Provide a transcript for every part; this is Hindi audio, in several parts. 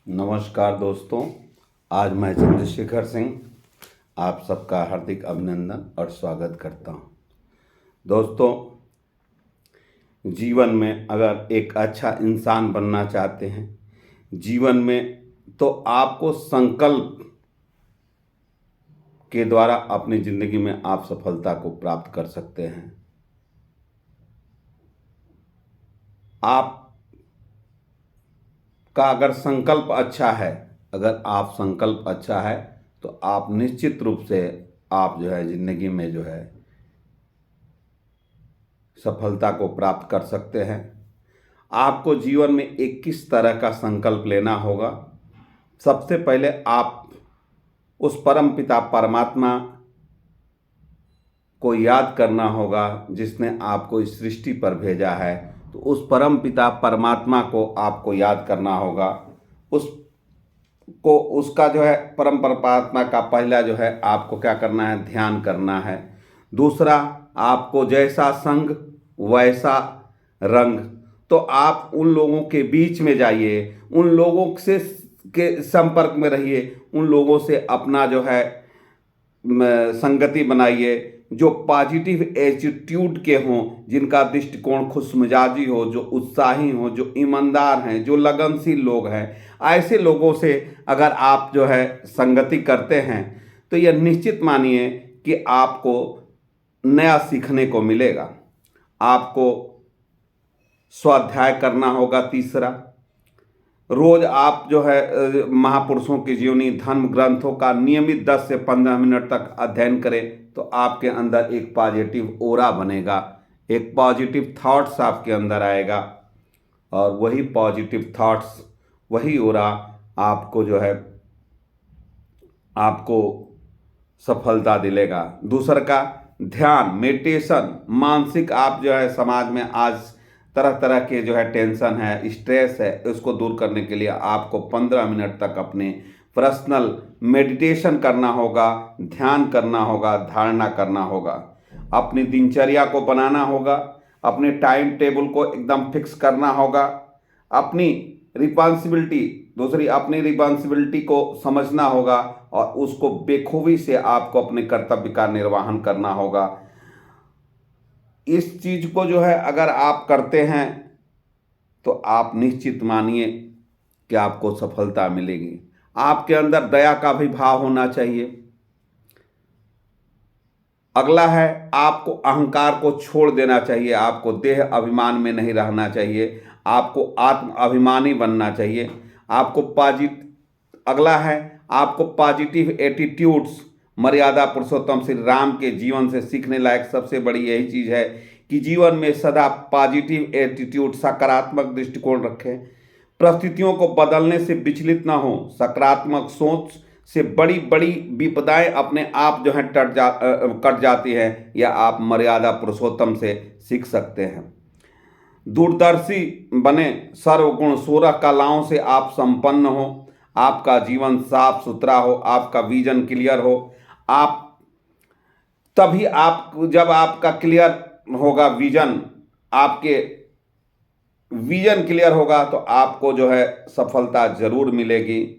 नमस्कार दोस्तों। आज मैं चंद्रशेखर सिंह आप सबका हार्दिक अभिनंदन और स्वागत करता हूं। दोस्तों, जीवन में अगर एक अच्छा इंसान बनना चाहते हैं जीवन में, तो आपको संकल्प के द्वारा अपनी ज़िंदगी में आप सफलता को प्राप्त कर सकते हैं। आप का अगर संकल्प अच्छा है, अगर आप संकल्प अच्छा है तो आप निश्चित रूप से आप ज़िंदगी में सफलता को प्राप्त कर सकते हैं। आपको जीवन में एक किस तरह का संकल्प लेना होगा। सबसे पहले आप उस परम पिता परमात्मा को याद करना होगा जिसने आपको इस सृष्टि पर भेजा है। तो उस परम पिता परमात्मा को आपको याद करना होगा। उसका परम परमात्मा का पहला आपको क्या करना है, ध्यान करना है। दूसरा, आपको जैसा संग वैसा रंग। तो आप उन लोगों के बीच में जाइए, उन लोगों से के संपर्क में रहिए, उन लोगों से अपना संगति बनाइए जो पॉजिटिव एटीट्यूड के हों, जिनका दृष्टिकोण खुशमिजाजी हो, जो उत्साही हो, जो ईमानदार हैं, जो लगनशील लोग हैं। ऐसे लोगों से अगर आप संगति करते हैं तो यह निश्चित मानिए कि आपको नया सीखने को मिलेगा। आपको स्वाध्याय करना होगा। तीसरा, रोज आप महापुरुषों की जीवनी धर्म ग्रंथों का नियमित 10 से 15 मिनट तक अध्ययन करें तो आपके अंदर एक पॉजिटिव ऑरा बनेगा, एक पॉजिटिव थॉट्स आपके अंदर आएगा और वही पॉजिटिव थॉट्स, वही ऑरा आपको आपको सफलता दिलेगा। दूसरा का ध्यान, मेडिटेशन। मानसिक आप समाज में आज तरह तरह के टेंशन है, स्ट्रेस है, उसको दूर करने के लिए आपको 15 मिनट तक अपने पर्सनल मेडिटेशन करना होगा, ध्यान करना होगा, धारणा करना होगा। अपनी दिनचर्या को बनाना होगा, अपने टाइम टेबल को एकदम फिक्स करना होगा। अपनी रिस्पॉन्सिबिलिटी को समझना होगा और उसको बेखूबी से आपको अपने कर्तव्य का निर्वहन करना होगा। इस चीज़ को अगर आप करते हैं तो आप निश्चित मानिए कि आपको सफलता मिलेगी। आपके अंदर दया का भी भाव होना चाहिए। अगला है, आपको अहंकार को छोड़ देना चाहिए। आपको देह अभिमान में नहीं रहना चाहिए। आपको आत्म अभिमानी बनना चाहिए। अगला है, आपको पॉजिटिव एटीट्यूड्स। मर्यादा पुरुषोत्तम श्री राम के जीवन से सीखने लायक सबसे बड़ी यही चीज़ है कि जीवन में सदा पॉजिटिव एटीट्यूड, सकारात्मक दृष्टिकोण रखें। परिस्थितियों को बदलने से विचलित ना हो। सकारात्मक सोच से बड़ी बड़ी विपदाएं अपने आप कट जाती हैं। या आप मर्यादा पुरुषोत्तम से सीख सकते हैं। दूरदर्शी बने, सर्वगुण 16 कलाओं से आप संपन्न हो, आपका जीवन साफ सुथरा हो, आपका विजन क्लियर हो। जब आपका क्लियर होगा विजन, आपके विजन क्लियर होगा तो आपको सफलता जरूर मिलेगी।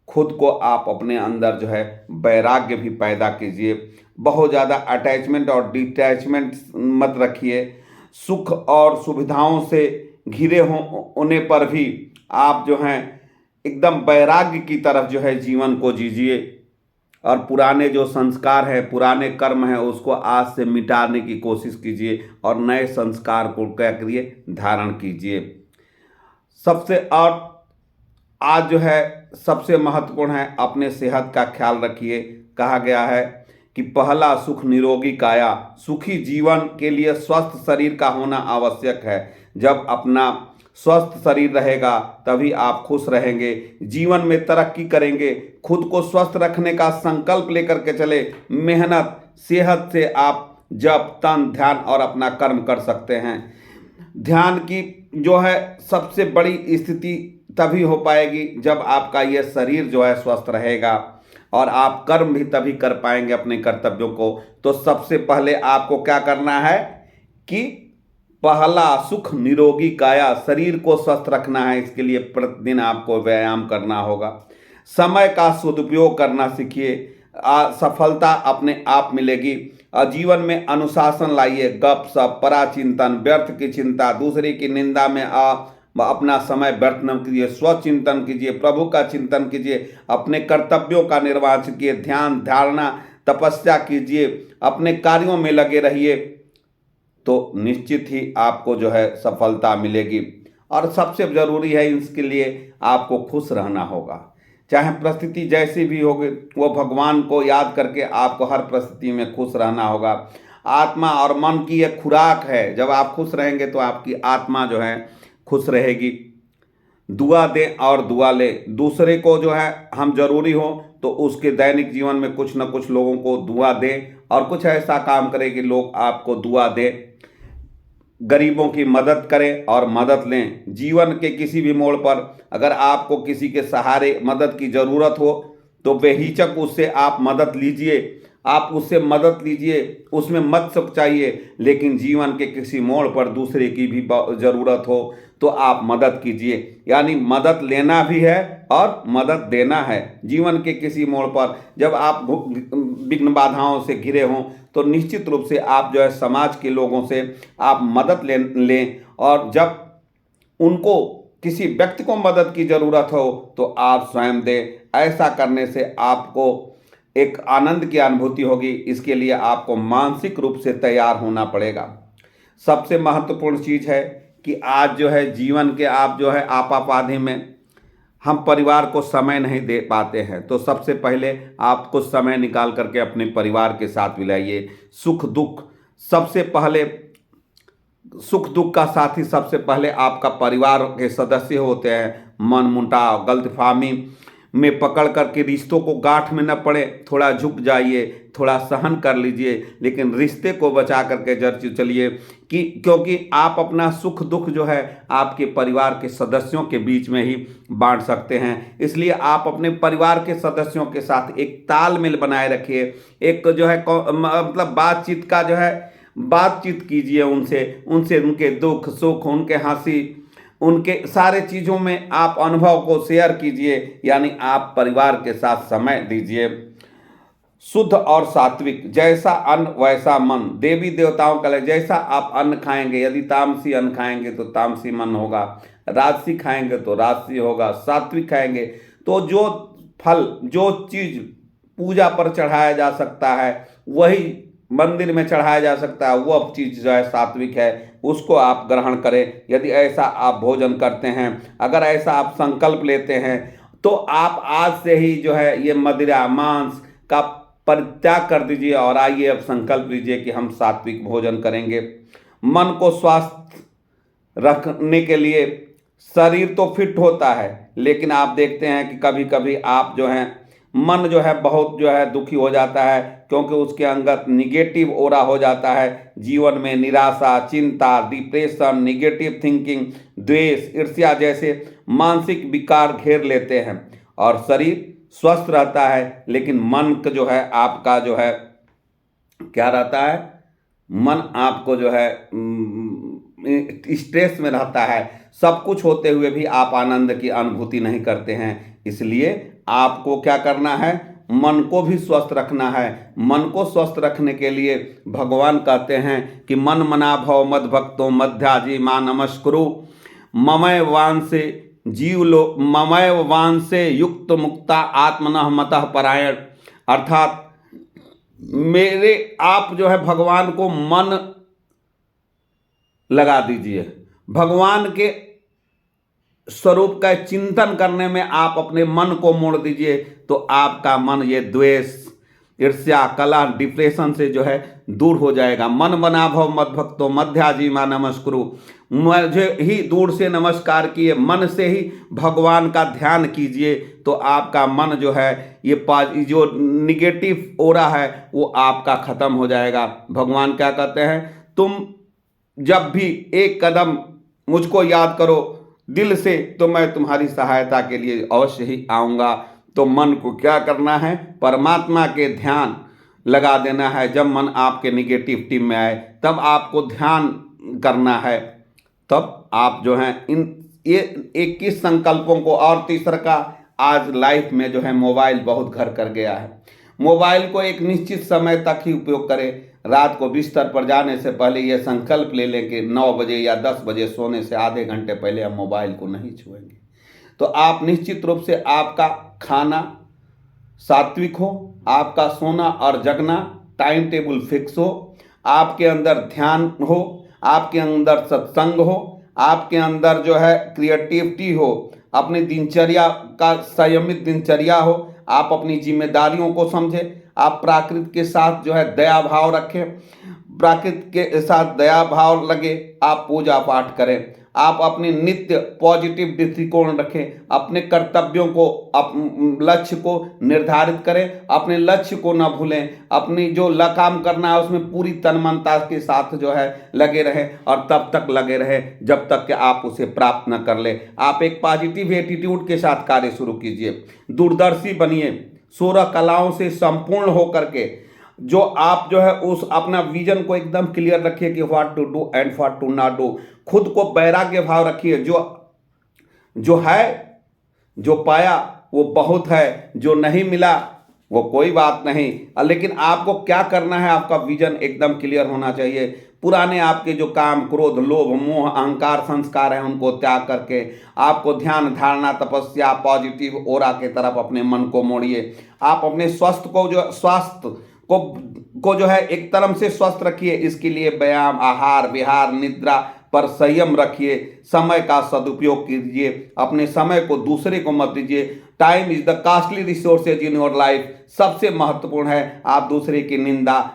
खुद को आप अपने अंदर वैराग्य भी पैदा कीजिए। बहुत ज़्यादा अटैचमेंट और डिटैचमेंट मत रखिए। सुख और सुविधाओं से घिरे होने पर भी आप एकदम वैराग्य की तरफ जीवन को जीजिए। और पुराने जो संस्कार है, पुराने कर्म है, उसको आज से मिटाने की कोशिश कीजिए और नए संस्कार को क्या करिए, धारण कीजिए। आज सबसे महत्वपूर्ण है, अपने सेहत का ख्याल रखिए। कहा गया है कि पहला सुख निरोगी काया। सुखी जीवन के लिए स्वस्थ शरीर का होना आवश्यक है। जब अपना स्वस्थ शरीर रहेगा तभी आप खुश रहेंगे, जीवन में तरक्की करेंगे। खुद को स्वस्थ रखने का संकल्प लेकर के चले। मेहनत, सेहत से आप जप, तन, ध्यान और अपना कर्म कर सकते हैं। ध्यान की सबसे बड़ी स्थिति तभी हो पाएगी जब आपका यह शरीर स्वस्थ रहेगा और आप कर्म भी तभी कर पाएंगे अपने कर्तव्यों को। तो सबसे पहले आपको क्या करना है कि पहला सुख निरोगी काया, शरीर को स्वस्थ रखना है, इसके लिए प्रतिदिन आपको व्यायाम करना होगा। समय का सदुपयोग करना सीखिए, सफलता अपने आप मिलेगी। जीवन में अनुशासन लाइए, गप सप, पराचिंतन, व्यर्थ की चिंता, दूसरे की निंदा में अपना समय व्यर्थ न कीजिए, स्वचिंतन कीजिए, प्रभु का चिंतन कीजिए, अपने कर्तव्यों का निर्वाह कीजिए, ध्यान धारणा तपस्या कीजिए, अपने कार्यों में लगे रहिए, तो निश्चित ही आपको जो है सफलता मिलेगी। और सबसे ज़रूरी है, इसके लिए आपको खुश रहना होगा, चाहे परिस्थिति जैसी भी होगी, वो भगवान को याद करके आपको हर परिस्थिति में खुश रहना होगा। आत्मा और मन की एक खुराक है, जब आप खुश रहेंगे तो आपकी आत्मा जो है खुश रहेगी। दुआ दें और दुआ लें, दूसरे को जो है हम जरूरी हो तो उसके दैनिक जीवन में कुछ न कुछ लोगों को दुआ दें, और कुछ ऐसा काम करें कि लोग आपको दुआ दें। गरीबों की मदद करें और मदद लें। जीवन के किसी भी मोड़ पर अगर आपको किसी के सहारे मदद की ज़रूरत हो तो बेहिचक उससे आप मदद लीजिए, आप उससे मदद लीजिए, उसमें मत चाहिए। लेकिन जीवन के किसी मोड़ पर दूसरे की भी ज़रूरत हो तो आप मदद कीजिए, यानी मदद लेना भी है और मदद देना है। जीवन के किसी मोड़ पर जब आप विघ्न बाधाओं से घिरे हों तो निश्चित रूप से आप जो है समाज के लोगों से आप मदद लें, और जब उनको किसी व्यक्ति को मदद की ज़रूरत हो तो आप स्वयं दें। ऐसा करने से आपको एक आनंद की अनुभूति होगी। इसके लिए आपको मानसिक रूप से तैयार होना पड़ेगा। सबसे महत्वपूर्ण चीज़ है कि आज जो है जीवन के आप जो है आपाधापी में हम परिवार को समय नहीं दे पाते हैं, तो सबसे पहले आप कुछ समय निकाल करके अपने परिवार के साथ बिताइए। सुख दुख सबसे पहले, सुख दुख का साथी सबसे पहले आपका परिवार के सदस्य होते हैं। मन मुटाव गलतफहमी में पकड़ करके रिश्तों को गांठ में न पड़े, थोड़ा झुक जाइए, थोड़ा सहन कर लीजिए, लेकिन रिश्ते को बचा करके जर चलिए, कि क्योंकि आप अपना सुख दुख जो है आपके परिवार के सदस्यों के बीच में ही बांट सकते हैं। इसलिए आप अपने परिवार के सदस्यों के साथ एक तालमेल बनाए रखिए, एक जो है मतलब बातचीत का जो है बातचीत कीजिए उनसे उनके दुख सुख, उनके हंसी, उनके सारे चीज़ों में आप अनुभव को शेयर कीजिए, यानी आप परिवार के साथ समय दीजिए। शुद्ध और सात्विक, जैसा अन्न वैसा मन। देवी देवताओं का जैसा आप अन्न खाएंगे, यदि तामसी अन्न खाएंगे तो तामसी मन होगा, राजसी खाएंगे तो राजसी होगा, सात्विक खाएंगे तो जो फल जो चीज़ पूजा पर चढ़ाया जा सकता है वही मंदिर में चढ़ाया जा सकता है, वह चीज़ जो है सात्विक है, उसको आप ग्रहण करें। यदि ऐसा आप भोजन करते हैं, अगर ऐसा आप संकल्प लेते हैं, तो आप आज से ही जो है ये मदिरा मांस का परित्याग कर दीजिए और आइए अब संकल्प लीजिए कि हम सात्विक भोजन करेंगे। मन को स्वस्थ रखने के लिए शरीर तो फिट होता है, लेकिन आप देखते हैं कि कभी कभी आप जो हैं मन जो है बहुत जो है दुखी हो जाता है, क्योंकि उसके अंदर निगेटिव ओरा हो जाता है। जीवन में निराशा, चिंता, डिप्रेशन, निगेटिव थिंकिंग, द्वेष, ईर्ष्या जैसे मानसिक विकार घेर लेते हैं, और शरीर स्वस्थ रहता है लेकिन मन का जो है आपका जो है क्या रहता है, मन आपको जो है स्ट्रेस में रहता है। सब कुछ होते हुए भी आप आनंद की अनुभूति नहीं करते हैं। इसलिए आपको क्या करना है, मन को भी स्वस्थ रखना है। मन को स्वस्थ रखने के लिए भगवान कहते हैं कि मन मना भव मद भक्तो मध्याजी मां नमस्कुरु ममय वान से जीव लो ममय वान से युक्त मुक्ता आत्मनः मतः परायण। अर्थात मेरे आप जो है भगवान को मन लगा दीजिए, भगवान के स्वरूप का चिंतन करने में आप अपने मन को मोड़ दीजिए, तो आपका मन ये द्वेष, ईर्ष्या, कलह, डिप्रेशन से जो है दूर हो जाएगा। मन बना भव मद भक्तो मध्याजी मां नमस्कुरु, मुझे ही दूर से नमस्कार किए, मन से ही भगवान का ध्यान कीजिए, तो आपका मन जो है ये जो निगेटिव ओरा है वो आपका खत्म हो जाएगा। भगवान क्या कहते हैं, तुम जब भी एक कदम मुझको याद करो दिल से, तो मैं तुम्हारी सहायता के लिए अवश्य ही आऊँगा। तो मन को क्या करना है, परमात्मा के ध्यान लगा देना है। जब मन आपके निगेटिव टीम में आए तब आपको ध्यान करना है, तब आप जो है इन ये 21 संकल्पों को। और तीसरा का, आज लाइफ में जो है मोबाइल बहुत घर कर गया है। मोबाइल को एक निश्चित समय तक ही उपयोग करें। रात को बिस्तर पर जाने से पहले यह संकल्प ले लें कि 9 बजे या 10 बजे सोने से आधे घंटे पहले हम मोबाइल को नहीं छुएंगे। तो आप निश्चित रूप से आपका खाना सात्विक हो, आपका सोना और जगना टाइम टेबल फिक्स हो, आपके अंदर ध्यान हो, आपके अंदर सत्संग हो, आपके अंदर जो है क्रिएटिविटी हो, अपनी दिनचर्या का संयमित दिनचर्या हो, आप अपनी जिम्मेदारियों को समझें, आप प्राकृत के साथ जो है दया भाव रखें, प्राकृत के साथ दया भाव लगे, आप पूजा पाठ करें, आप अपनी नित्य पॉजिटिव दृष्टिकोण रखें, अपने कर्तव्यों को लक्ष्य को निर्धारित करें, अपने लक्ष्य को न भूलें, अपनी जो काम करना है उसमें पूरी तन्मयता के साथ जो है लगे रहें, और तब तक लगे रहें जब तक कि आप उसे प्राप्त न कर ले। आप एक पॉजिटिव एटीट्यूड के साथ कार्य शुरू कीजिए, दूरदर्शी बनिए, 16 कलाओं से संपूर्ण होकर के जो आप जो है उस अपना विजन को एकदम क्लियर रखिए कि what to do and what to not do. खुद को वैराग्य भाव रखिए, जो है, जो पाया वो बहुत है, जो नहीं मिला वो कोई बात नहीं, लेकिन आपको क्या करना है, आपका विजन एकदम क्लियर होना चाहिए। पुराने आपके जो काम, क्रोध, लोभ, मोह, अहंकार, संस्कार हैं उनको त्याग करके आपको ध्यान, धारणा, तपस्या, पॉजिटिव ओरा के तरफ अपने मन को मोड़िए। आप अपने स्वास्थ्य को जो है एक तरफ से स्वस्थ रखिए। इसके लिए व्यायाम, आहार विहार, निद्रा पर संयम रखिए, समय का सदुपयोग कीजिए, अपने समय को दूसरे को मत दीजिए। Time is the costly resources in your life. सबसे महत्वपूर्ण है आप दूसरे की निंदा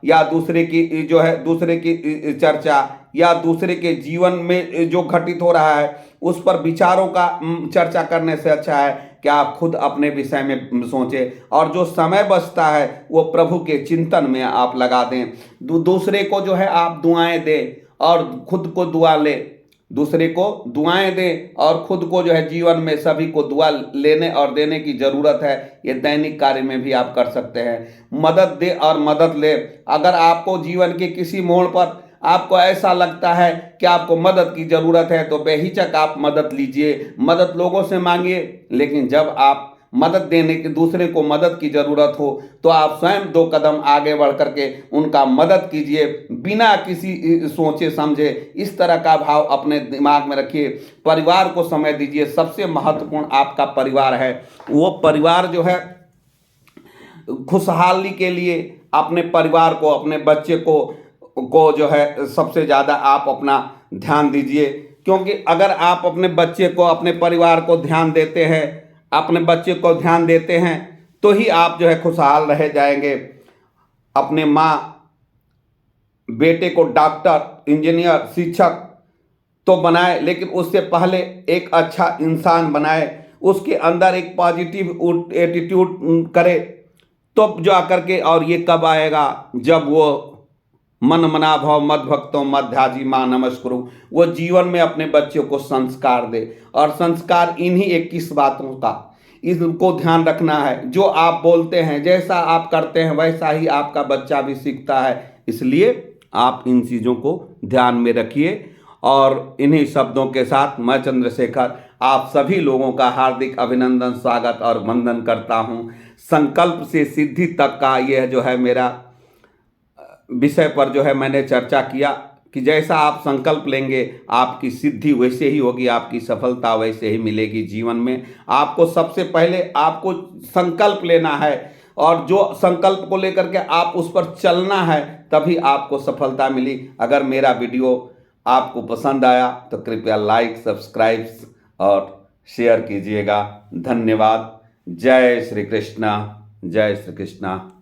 या दूसरे की जो है दूसरे की चर्चा या दूसरे के जीवन में जो घटित हो रहा है उस पर विचारों का चर्चा करने से अच्छा है कि आप खुद अपने विषय में सोचें, और जो समय बचता है वो प्रभु के चिंतन में आप लगा दें। दूसरे को जो है आप दुआएं दें और खुद को दुआ लें। दूसरे को दुआएं दें और खुद को जो है जीवन में सभी को दुआ लेने और देने की ज़रूरत है। ये दैनिक कार्य में भी आप कर सकते हैं। मदद दे और मदद ले। अगर आपको जीवन के किसी मोड़ पर आपको ऐसा लगता है कि आपको मदद की ज़रूरत है तो बेहिचक आप मदद लीजिए, मदद लोगों से मांगिए। लेकिन जब आप मदद देने की, दूसरे को मदद की ज़रूरत हो तो आप स्वयं 2 कदम आगे बढ़ करके उनका मदद कीजिए बिना किसी सोचे समझे। इस तरह का भाव अपने दिमाग में रखिए। परिवार को समय दीजिए। सबसे महत्वपूर्ण आपका परिवार है। वो परिवार जो है खुशहाली के लिए अपने परिवार को, अपने बच्चे को जो है सबसे ज़्यादा आप अपना ध्यान दीजिए। क्योंकि अगर आप अपने बच्चे को, अपने परिवार को ध्यान देते हैं, अपने बच्चे को ध्यान देते हैं तो ही आप जो है खुशहाल रह जाएंगे। अपने माँ बेटे को डॉक्टर, इंजीनियर, शिक्षक तो बनाए, लेकिन उससे पहले एक अच्छा इंसान बनाए, उसके अंदर एक पॉजिटिव एटीट्यूड करे, तो जा करके। और ये कब आएगा, जब वो मन मना भव मद भक्तों मध्याजी माँ नमस्कुरु, वो जीवन में अपने बच्चों को संस्कार दे। और संस्कार इन्हीं 21 बातों का, इसको ध्यान रखना है। जो आप बोलते हैं, जैसा आप करते हैं वैसा ही आपका बच्चा भी सीखता है। इसलिए आप इन चीज़ों को ध्यान में रखिए। और इन्हीं शब्दों के साथ मैं चंद्रशेखर आप सभी लोगों का हार्दिक अभिनंदन, स्वागत और वंदन करता हूँ। संकल्प से सिद्धि तक का यह जो है मेरा विषय पर जो है मैंने चर्चा किया कि जैसा आप संकल्प लेंगे आपकी सिद्धि वैसे ही होगी, आपकी सफलता वैसे ही मिलेगी जीवन में। आपको सबसे पहले आपको संकल्प लेना है, और जो संकल्प को लेकर के आप उस पर चलना है, तभी आपको सफलता मिली। अगर मेरा वीडियो आपको पसंद आया तो कृपया लाइक, सब्सक्राइब और शेयर कीजिएगा। धन्यवाद। जय श्री कृष्णा, जय श्री कृष्णा।